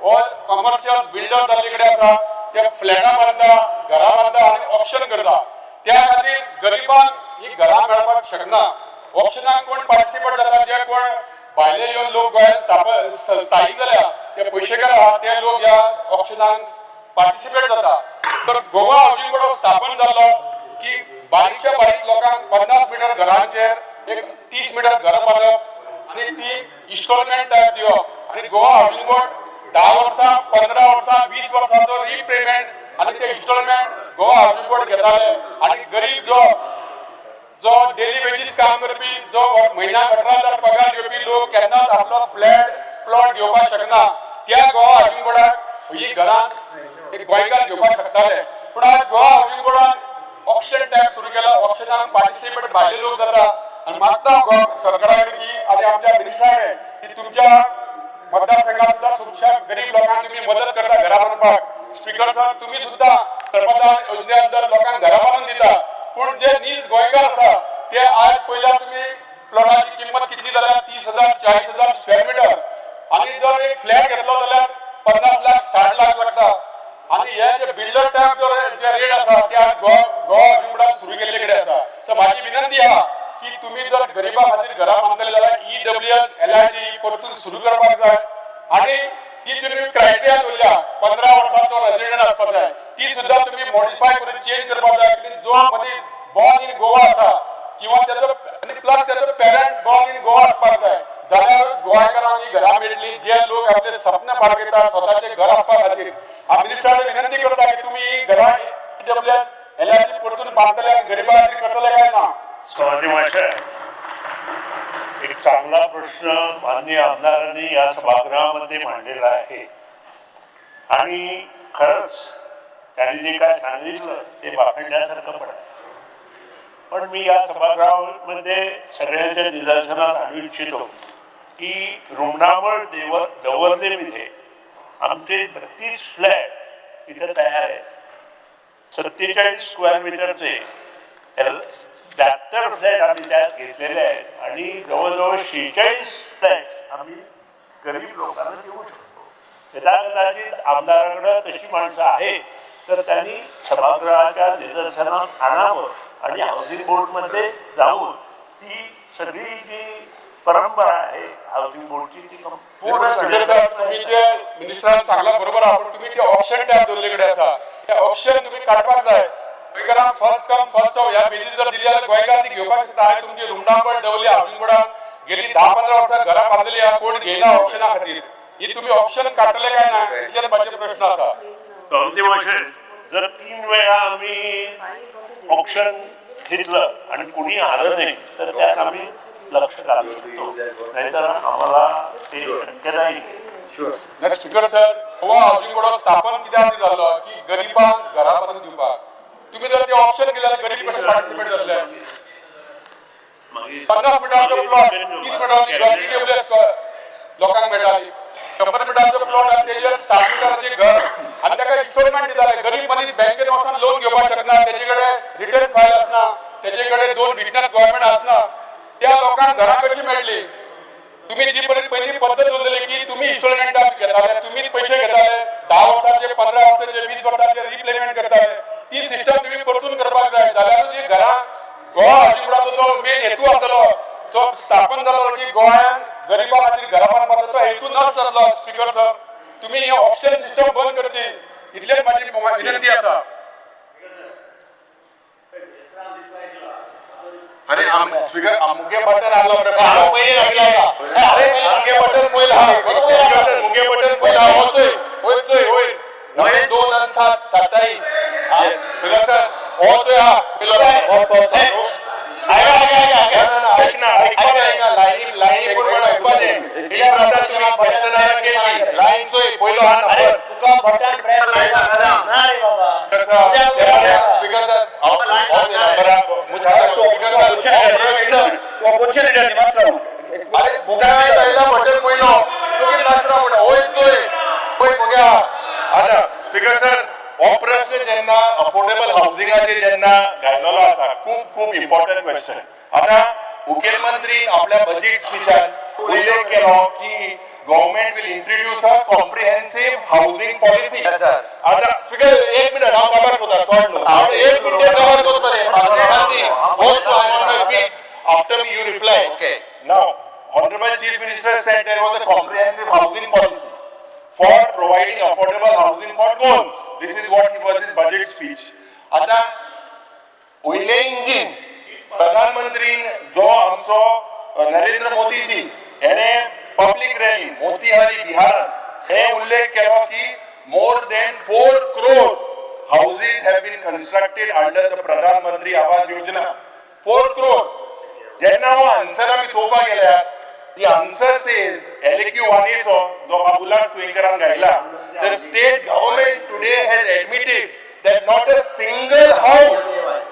हो commercial builder जाल्ले आसा ते फ्लॅटां बांदता घरां बांदता आनी ऑप्शन करता त्या खातीर गरिबांक ही घरां मेळपाक शकना ऑप्शनाक कोण पार्टिसिपेट जाता जे कोण भायले येवन लोक गोंयांत स्थायीक जाल्या ते पयशेकार आहा ते लोक ह्या ऑप्शनाक पार्टिसिपेट जाता तर गोवा हावजींग बोर्ड स्थापन जाल्लो की बारीकशा बारीक लोकांक 50 मीटर घरांचेर एक 30 मीटर घर बांदप आनी ती इन्स्टॉलमेंट टायप दिवप आनी गोवा हावजींग बोर्ड 10 वर्सां 15 वर्सां 20 वर्सांचो रीपेमेंट आनी ते इन्स्टॉलमेंट गोवा हावजींग बोर्ड घेताले आनी गरीब जो डेली वेजीस काम करपी जो म्हयन्याक 18,000 पगार घेवपी लोक केन्नाच आपलो फ्लॅट प्लॉट घेवपाक शकना त्या गोवा हावजींग बोर्डाक ही घरां एक गोंयकार घेवपाक शकताले पूण आज गोवा हावजींग बोर्डान ऑप्शन टायप सुरू केला ऑप्शनाक पार्टिसिपेट भायले लोक जाता आनी मागता सरकारा कडेन की आनी आमच्या मिनिस्टरान की तुमच्या मतदारसंघात सुद्धा सुरक्षा गरीब लोकांक तुम्ही मदत करता घरा बांदपाक स्पीकर सर तुम्ही सुद्धा सर्वदा योजने अंदर लोकांक घरा बांदून दिता पूण जे नीज गोंयकार आसा ते आज पयल्या तुम्ही प्लॉटाची किंमत कितली जाल्यार 30,000 40,000 स्क्वेअर मीटर आनी जर एक फ्लॅट घेतलो जाल्यार 50 लाख 60 लाख लागता आनी हे जे बिल्डर टायप जे रेट आसा ते आज गोवा हावजींग सुरू केल्ले कडेन आसा सो माझी विनंती आहा की तुम्ही जर गरिबां खातीर घरां बांदतले जाल्यार EWS LIG परतून सुरू करपाक जाय आनी ती तुम्ही क्रायटेरिया दवरल्या 15 वर्सांचो रेजिडेंट आसपाक जाय ती सुद्धा तुम्ही मॉडिफाय करून चेंज करपाक जाय की जो मनीस बॉर्न इन गोवा आसा किंवा त्याचो आनी प्लस त्याचो पेरंट बॉर्न इन गोवा आसपाक जाय जाल्यार गोंयकारांक ही घरां मेळटली जे लोक आपले सपन बाळगीता स्वताचे घर आसपा खातीर हांव मिनिस्टराक विनंती करता की तुम्ही ही घरां EWS LIG परतून बांदतले आनी गरिबां खातीर करतले काय ना स्वागत एक चांगला प्रश्न माननीय आमदारांनी या सभागृहामध्ये मांडलेला आहे आणि खरंच त्यांनी जे काय सांगितलं ते बाखडण्यासारखं पण मी या सभागृहामध्ये सगळ्यांच्या निदर्शनास आणू इच्छितो की रुग्णामळ देवर्लेमध्ये आमचे 32 फ्लॅट इथे तयार आहेत 47 स्क्वेअर मीटरचे 72 फ्लॅट आम्ही त्यात घेतलेले आहेत आणि जवळजवळ 46 फ्लॅट आम्ही गरीब लोकांना देऊ शकतो त्याला कदाचित आमदाराकडे तशी माणसं आहेत तर त्यांनी सभागृहाच्या निदर्शनात आणावं आणि हाऊसिंग बोर्डमध्ये जाऊन ती सगळी जी परंपरा आहे हाऊसिंग बोर्डची ती तुम्ही जे मिनिस्टरान सांगला बरोबर आहा पण तुम्ही ते ऑप्शन टायप दवरलेकडे आसा ते ऑप्शन तुम्ही काडपाक जाय गोंयकारांक फर्स्ट कम फर्स्ट सर्व ह्या बेजीस जर दिली जाल्यार गोंयकार ती घेवपाक शकता हांवें तुमची रुमडांपण दवरली हावजींग बोर्डान गेली 10-15 वर्सां घरां बांदलेली आहा कोण घेयना ऑप्शना खातीर ही तुम्ही ऑप्शन काडटले काय ना इतलेच माझे प्रश्न आसा जर 3 वेळा आम्ही ऑप्शन घेतलं आणि कुणी आलं नाही तर त्यात आम्ही लक्ष घालू शकतो नाहीतर आम्हाला ते शक्य नाही speaker sir Goa housing board स्थापन कित्याक जाल्लो की गरिबांक घरां बांदून दिवपाक तुम्ही जर ते ऑप्शन केल्यार गरीब कशे पार्टिसिपेट जातले 50 मिटराचो प्लॉट 30 मिटराची घर EWS लोकांक मेळटाली 100 मिटराचो प्लॉट आनी तेजेर 60 मिटराचें घर आनी ताका इन्स्टॉलमेंट दिताले गरीब मनीस बँकेन वचून लोन घेवपाक शकना तेजे कडेन रिटर्न फायल आसना तेजे कडेन 2 विटनेस गव्हर्नमेंट आसना त्या लोकांक घरां कशी मेळटली तुम्ही जी पहिली पद्धत दवरलेली की तुम्ही इन्स्टॉलमेंट घेताले तुम्हीच पैसे घेताले 10 वर्सांचे 15 वर्सांचे 20 वर्सांचे रिप्लेमेंट करताले ती सिस्टम तुम्ही परतून करपाक जाय जाल्यार जी घरां गोवा हावजींग बोर्डाचो जो मेन हेतू आसलो तो स्थापन जालो की गोंयांत गरिबां खातीर घरां बांदपाचो तो हेतू नष्ट जातलो स्पीकर सर तुम्ही हे ऑप्शन सिस्टम बंद करची इतलेच माझी विनंती आसा अरे स्पीकर मुगे बटन आलो पहिले लागला अरे मुगे बटन पहिला मुगे बटन पहिला होतोय होतोय होय 2 आणि 7 27 स्पीकर सर होतोय हा पिलो लाईनी बरोबर ऐकपाचे ही प्रथा तुम्ही भ्रष्टाचार केली लाईनचोय पहिलो हा नंबर तुका बटन प्रेस नाही बाबा स्पीकर सर बरा मुझे तो ऑपोजिशन लीडर निमासराव अरे बुगाने पहिला बटन पहिलो तुकी नासरा म्हणा होय बघा आता स्पीकर सर हो प्रश्न जेन्ना अफोर्डेबल हाऊसिंगाचे जेन्ना घायलेलो आसा खूप इम्पॉर्टंट क्वेश्चन आता मुखेलमंत्री आपल्या बजेट स्पीचान उल्लेख केलो की government will introduce a comprehensive housing policy. Yes, sir. आता speaker एक minute हांव कवर करता thought न्हू हांव एक minute कवर करता रे मागणी खाती most I'm on my feet after me you reply. Okay. Now Honorable Chief Minister said there was a comprehensive housing policy for providing affordable housing for goals. This is what was his budget speech. आता वयले engine प्रधानमंत्रीन जो आमचो Narendra Modiji हेणे public rally Motihari बिहारात हे उल्लेख केलो की more than 4 crore houses have been constructed under the Pradhan Mantri Awas Yojana. 4 crore. जेन्ना हो आन्सर आमी चोवपाक गेल्यार the answer says LQ वाणीचो जो बाबुलाल तुयेंकरान गायला the state government today has admitted that not a single house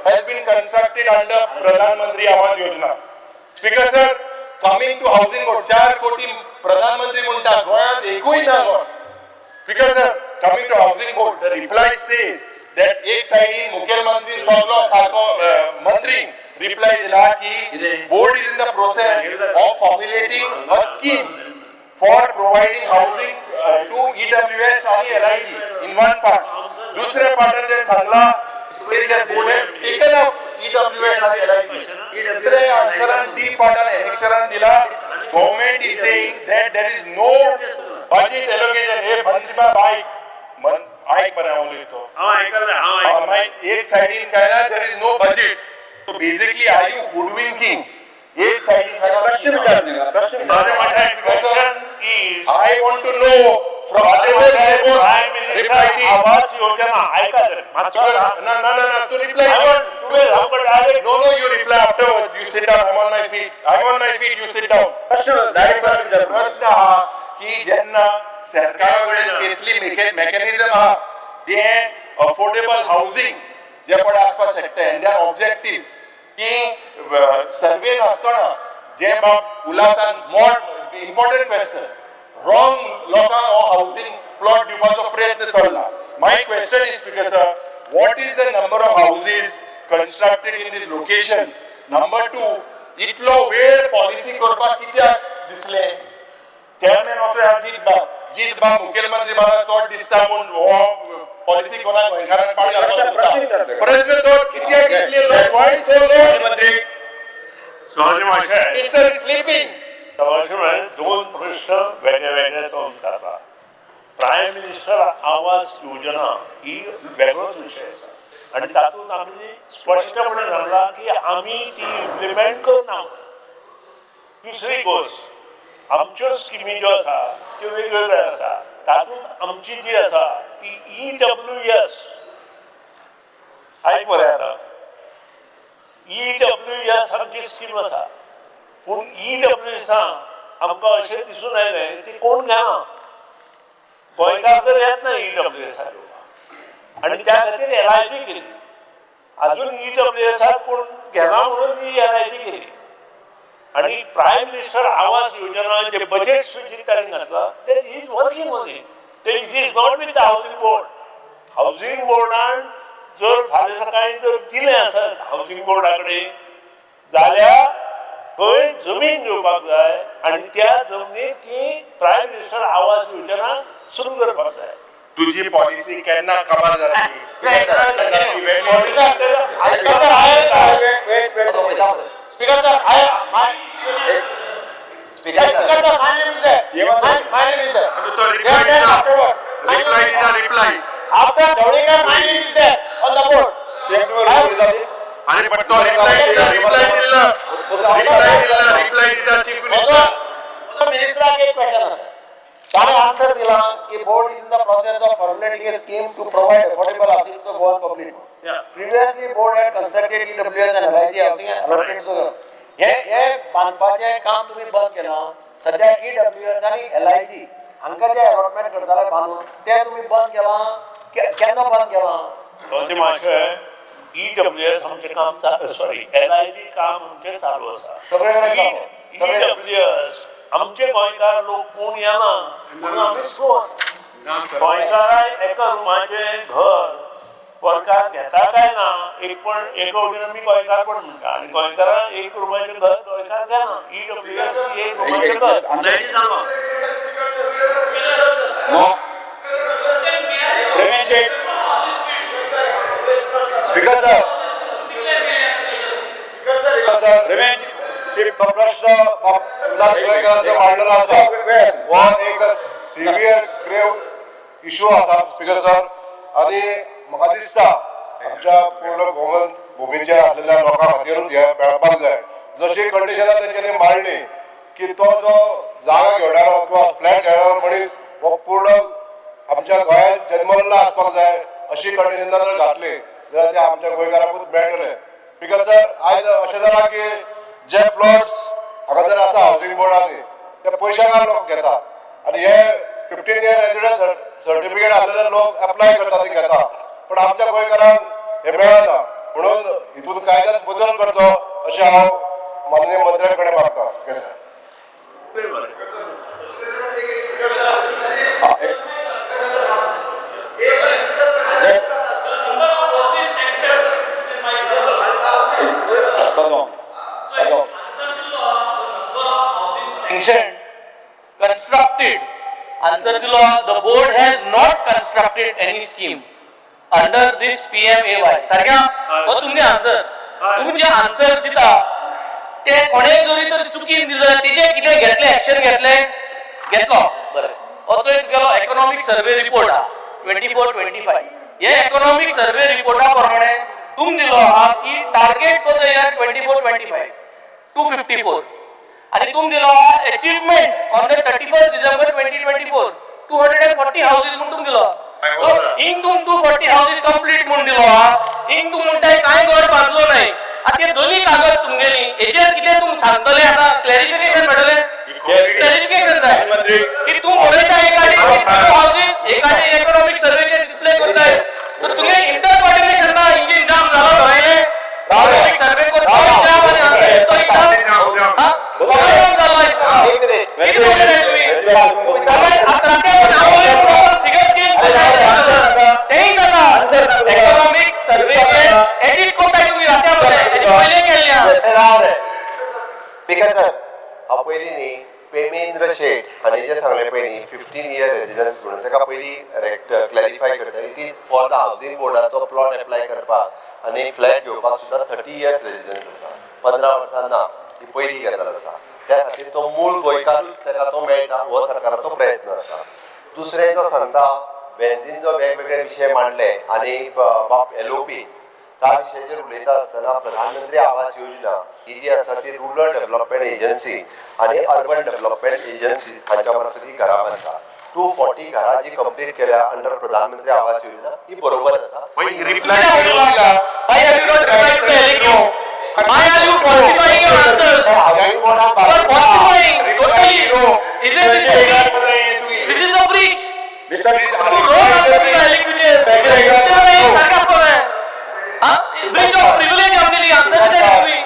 has been constructed under Pradhan Mantri Awas Yojana. Speaker sir, coming to housing board 4 कोटी प्रधान मंत्री म्हणटा गोंयांत एकूय ना गो. Speaker sir, coming to housing board the reply says that एक साइडीन मुख्यमंत्री सगळो सारको मंत्री reply दिला की board is in the process of formulating a scheme for providing housing to EWS आणि LIG in one part. दुसऱ्या पार्टान जे सांगला board has taken up EWS आणि LIG. तिसऱ्या आन्सरान डी पार्टान एनेक्शरान दिला government is saying that there is no budget allocation. हे मंत्रीबा bike आयक बरें हांव उलयतां एक साइडीन काय ना there is no budget. So basically are you hoodwinking? एक साइडीन प्रश्न विचार I want to know from Awas Yojana ऐका जरा No, to reply. No, you reply afterwards. You sit down. I'm on my feet. You sit down. प्रश्न हा की जेन्ना सरकाराकडे केसली मेकॅनिझम हा ते अफोर्डेबल हाऊसिंग जे पण आसपाक शकता एंड देर ऑब्जेक्टिव्ह की सर्वे नासतना जे बाब उलासान मोर इम्पॉर्टंट क्वेश्चन रॉंग लोकांक हो हाऊसिंग प्लॉट दिवपाचो प्रयत्न चल्ला. My question is speaker sir, what is the number of houses constructed in these locations? Number 2, इतलो वेळ पॉलिसी करपाक कित्याक दिसले? चेअरमॅन ऑफ जीत बाब मुखेलमंत्री बाबा चोड दिसता म्हणून हो पॉलिसी कोणाक गोंयकारांक पाड प्रश्न तो कित्याक घेतले लोक व्हाय सो लो मंत्री स्वामी माशे मिस्टर इज स्लीपिंग. दोन प्रश्न वेगळे वेगळे तो विचारला. प्रायम मिनिस्टर आवास योजना ही वेगळोच विषय आसा आणि तातूंत आमी स्पश्टपणे सांगला की आमी ती इम्प्लिमेंट करना. दुसरी गोष्ट आमच्यो स्किमी ज्यो आसा त्यो वेगवेगळ्यो आसा. तातूंत आमची जी आसा ती EWS आयक बरें आतां EWS आमची स्कीम आसा पूण EWS आमकां अशें दिसून आयलें ती कोण घेना. गोंयकार तर येत ना EWS आणि त्या खातीर LIG केली. अजून EWS कोण घेना म्हणून ती LIG केली आणि प्रायम मिनिस्टर आवास योजना जे बजेट स्पीचीत ताणें घातला ते इज वर्किंग ऑन इट. ते is not with the housing board. Housing बोर्डान जर फाल्यां सकाळी जर दिलें आसत हाऊसिंग बोर्डा कडेन जाल्यार थंय जमीन घेवपाक जाय आणि त्या जमनीत ती प्रायम मिनिस्टर आवास योजना सुरू करपाक जाय. तुझी पॉलिसी केन्ना काबार जातली? Speaker sir, Speaker sir, my name is there. My name is there. तो reply After Dhaulekar, my name is there on the board. अरे पण तो रिप्लाय दिला चीफ मिनिस्टर मिनिस्टराक एक क्वेश्चन आसा. ताणें आन्सर दिला की board is in the process of formulating a scheme to provide affordable housing to Goa public. Previously board had constructed EWS and LIG housing allotted to हे बांदपाचें काम तुम्ही बंद केलां. सध्या EWS आणि LIG हांकां जे अलॉटमेंट करताले बांदून ते तुम्ही बंद केलां. केन्ना बंद केलां? स्वामी माशे EWS आमचें काम सॉरी LIG काम आमचें चालू आसा. EWS आमचे गोंयकार लोक कोण येना म्हणून आमी स्लो आसा. गोंयकाराय एका रुमाचें घर गोंयकार घेता काय ना एक वटेन आमी गोंयकार पण म्हणटा आणि गोंयकारां एक रुमाचें घर गोंयकार घेना. EWS एक रुमाचें घर नो प्रेमेश शेठ स्पीकर सर प्रेमेश तो प्रश्न उल्हासकरांचा मांडलेला असा हो एक सिव्हियर ग्रेव इश्यू असा स्पीकर सर आणि म्हाका दिसता आमच्या पूर्ण गोवन भुमीचेर आसलेल्या लोकां खातीरूच हे मेळपाक जाय जशी कंडिशनां तेंच्यांनी मांडली की तो जो जागा घेवणारो किंवा फ्लॅट घेवणारो मनीस हो पूर्ण आमच्या गोंयांत जन्मलेलो आसपाक जाय अशी कंडिशनां जर घातली जाल्यार ते आमच्या गोंयकारांकूच मेळटले स्पीकर सर आयज अशें जालां की जे प्लॉट्स हांगासर आसा हावसिंग बोर्डाचे ते पयशांकार लोक घेता आणि हे 15 इयर रेजिडन्स सर्टिफिकेट आसलेले लोक अप्लाय करता ते घेता पण आमच्या गोंयकारांक हे मेळना म्हणून हितून कायद्यात बदल करचो अशें हांव माननीय मंत्र्या कडेन मागता speaker sir constructed. Answer the law. The board has not constructed any scheme under this PMAY. सारख्या हो तुमचे आन्सर तुमचे आन्सर दिता ते कोणे जरी तर चुकीन दिलं तेजे कितें घेतले एक्शन घेतले घेतलो बरें हो गेलो इकॉनॉमिक सर्वे रिपोर्ट हा 24-25 हे इकॉनॉमिक सर्वे रिपोर्टा प्रमाणे तुम दिलो हा की टार्गेट फॉर द इयर 24-25 254 आणि तुम दिलो achievement on the 31st December 2024 240 houses म्हणून तुम दिलो सो इंग तुम 240 हाऊसेस कंप्लीट म्हणून दिलो इंग तुम म्हणताय काय घर बांधलो नाही आता हे दोन्ही कागद तुमगेली हेचेर कितें तुम सांगतले आता क्लॅरिफिकेशन मेळटले क्लॅरिफिकेशन जाय की तू उलयता एकाडी हाऊसेस एकाडी इकॉनॉमिक सर्वेचे डिस्प्ले करताय तर तुगे इंटर कोऑर्डिनेशन ना इंजिन जाम झालो धरायले इकॉनॉमिक सर्वे करतो जाम आणि तो जाम हा प्रॉब्लेम झालाय एक मिनिट किती बोलले तुम्ही त्यामुळे आता पण आवडले प्रॉब्लेम फिगर चेंज करायचं तेही झाला इकॉनॉमिक सर्वेचे एडिट करताय तुम्ही रात्यामध्ये त्याचे पहिले केल्या स्पीकर सर हा पयली न्ही पेमेंद्र शेठ हांणी जे सांगले पळय न्ही 15 इयर रेजिडन्स म्हणून ताका पयली क्लॅरिफाय करता it is for the housing बोर्डाचो प्लॉट एप्लाय करपाक आनी फ्लॅट घेवपाक सुद्दां 30 इयर्स रेजिडन्स आसा 15 वर्सां ना ही पयली गजाल आसा त्या खातीर तो मूळ गोंयकारूच ताका तो मेळटा हो सरकाराचो प्रयत्न आसा दुसरें जो सांगता बेंजीन जो वेगवेगळे विशय मांडले आनी LOP त्या विशयाचेर उलयता आसतना प्रधानमंत्री आवास योजना ही जी आसा ती रुरल डेव्हलपमेंट एजन्सी आणि अर्बन डेव्हलपमेंट एजन्सी हांच्या मार्फत ही घरां बांदता 240 घरां जी कंप्लीट केल्या अंडर प्रधानमंत्री आवास योजना ही बरोबर आसा Why have you not replied to the LQ? Why are you falsifying your answers? You are falsifying totally. Isn't this is a breach? You wrote answer to the LQ. Breach of privilege हमने लिया answer दिया तुम्ही.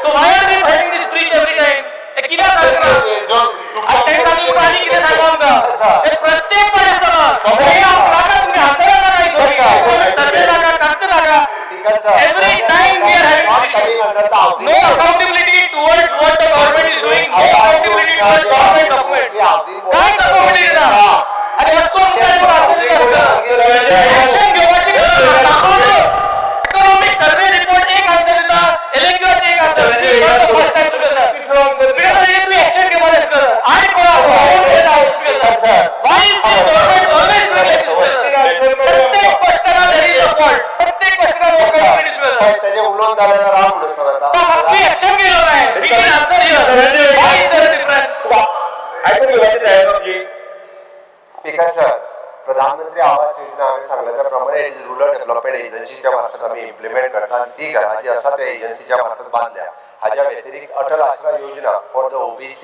So why are we fighting this breach every time? किती सांगता? आता सांगू पाणी किती सांगू आमका? हे प्रत्येक पडे सगळं. हे आपला तुम्ही आन्सर का नाही सॉरी. सर्वे लागा कागद लागा. Every time we are having this issue. No accountability towards what the government is doing. No accountability towards government documents. काय accountability ना? आणि वस्तू मुद्दा ऍक्शन घेवायची गरज दाखवतो. इकॉनॉमिक सर्वे रिपोर्ट एक आन्सर देता. एलक्यूआर एक आन्सर देता. फर्स्ट टाइम तुझं तुम्ही ऍक्शन घेवायला कर. आणि कोणा Why is the government always doing this? प्रत्येक क्वेश्चनला there is a fault. प्रत्येक क्वेश्चनला government is wrong. त्याचे उल्लंघन झालेला राम म्हणून सांगता बाकी ऍक्शन केलं नाही. We can answer here. Why is there a difference? Speaker sir प्रधानमंत्री आवास योजना आम्ही सांगल्या त्याप्रमाणे रुरल डेव्हलपमेंट एजन्सीच्या मार्फत आम्ही इम्प्लिमेंट करता आणि ती घरां जी आसा त्या एजन्सीच्या मार्फत बांधल्या हाज्या व्यतिरिक्त Atal Aasra Yojana for the OBC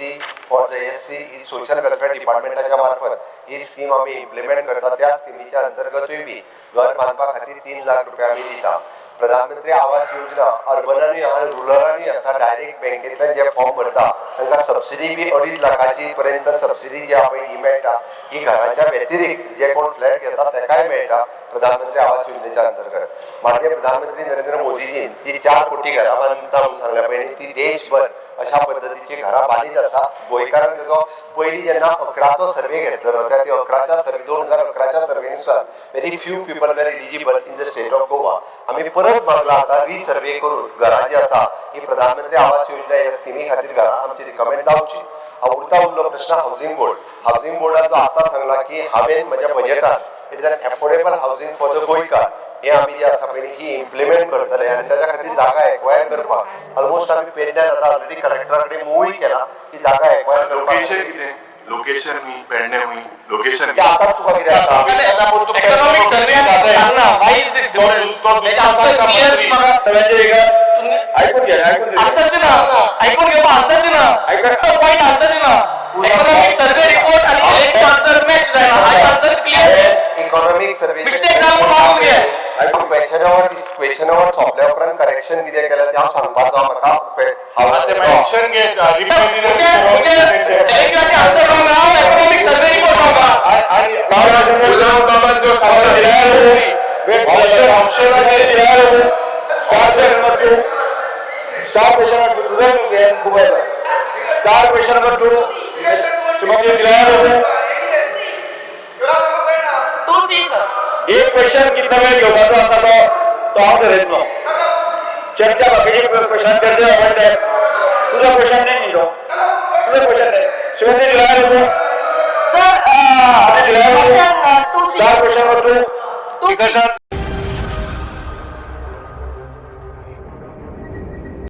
for the SC ही सोशल वेलफेअर डिपार्टमेंटाच्या मार्फत ही स्कीम आम्ही इम्प्लिमेंट करता त्या स्किमीच्या अंतर्गतूय बी घर बांधपा खातीर 3 लाख रुपया आम्ही दिता प्रधानमंत्री आवास योजना अर्बनांनी आणि रुरलांनी आसा डायरेक्ट बँकेतल्यान जे फॉर्म भरता तांकां सबसिडी बी 2.5 लाखाची पर्यंत सबसिडी जी आपण ही मेळटा ही घराच्या व्यतिरिक्त जे कोण फ्लॅट घेता ताकाय मेळटा प्रधानमंत्री आवास योजनेच्या अंतर्गत माननीय प्रधानमंत्री नरेंद्र मोदीजीन ती 4 कोटी घरां बांदता म्हणून सांगल्या पळय ती देशभर अशा पद्धतीची घरां बांदीत आसा. गोंयकारांनी तेजो पयलीं जेन्ना 11चो सर्वे घेतलो त्या 11च्या सर्वे 2011च्या सर्वेनुसार very few people were eligible in the state of Goa. आमी परत मागला आता रिसर्वे करून घरां जी आसा ही प्रधानमंत्री आवास योजना ह्या स्किमी खातीर घरां आमची रिकमेंड जावची. उरता उरलो प्रश्न हाऊसिंग बोर्ड. हाऊसिंग बोर्डान जो आतां सांगला की हांवें म्हज्या बजेटान it is an affordable housing for the Goenkar हे आमी जे आसा पळय ही इम्प्लिमेंट करतले आनी त्याच्या खातीर जागा एक्वायर करपाक ऑलमोस्ट आमी पेडण्यान आतां ऑलरेडी कलेक्टरा कडेन मूवूय केला की जागा एक्वायर करपाक. लोकेशन कितें लोकेशन हुई पेडणे हुई लोकेशन ते आतां तुका कितें आसा इकॉनॉमिक सर्वे सांग ना why is this difference. Answer clear म्हाका ऐकून घ्या आन्सर दे ना ऐकून घे आन्सर दे ना पॉइंट आन्सर दे ना. इकॉनॉमिक सर्वे रिपोर्ट आणि एक आन्सर मॅच जायना. हाय answer clear economic survey mistake जालो मागून घे. क्वेश्चनावर सोंपल्या उपरांत करेक्शन कितें केलें तें हांव सांगपाचो म्हाका मेन्शन घे आन्सर रॉंग हा इकॉनॉमिक सर्वे रिपोर्ट रॉंग हा. आणि बाबा जो सवाल दिला है ऑप्शन दिला है स्टार क्वेश्चन नंबर 2 तुझं घे खूप आहे. स्टार क्वेश्चन नंबर 2 तुम्हाला दिला है 2C सर. एक क्वेश्चन कितना वेळ घेवपाचो आसा तो हांव धरयतलो. चर्चा बाकीचे क्वेश्चन चर्चा म्हणटात तुझा क्वेश्चन नाही तो तुझा क्वेश्चन नाही श्रीमती दिला है सर दिला है option 2C star question number 2 2C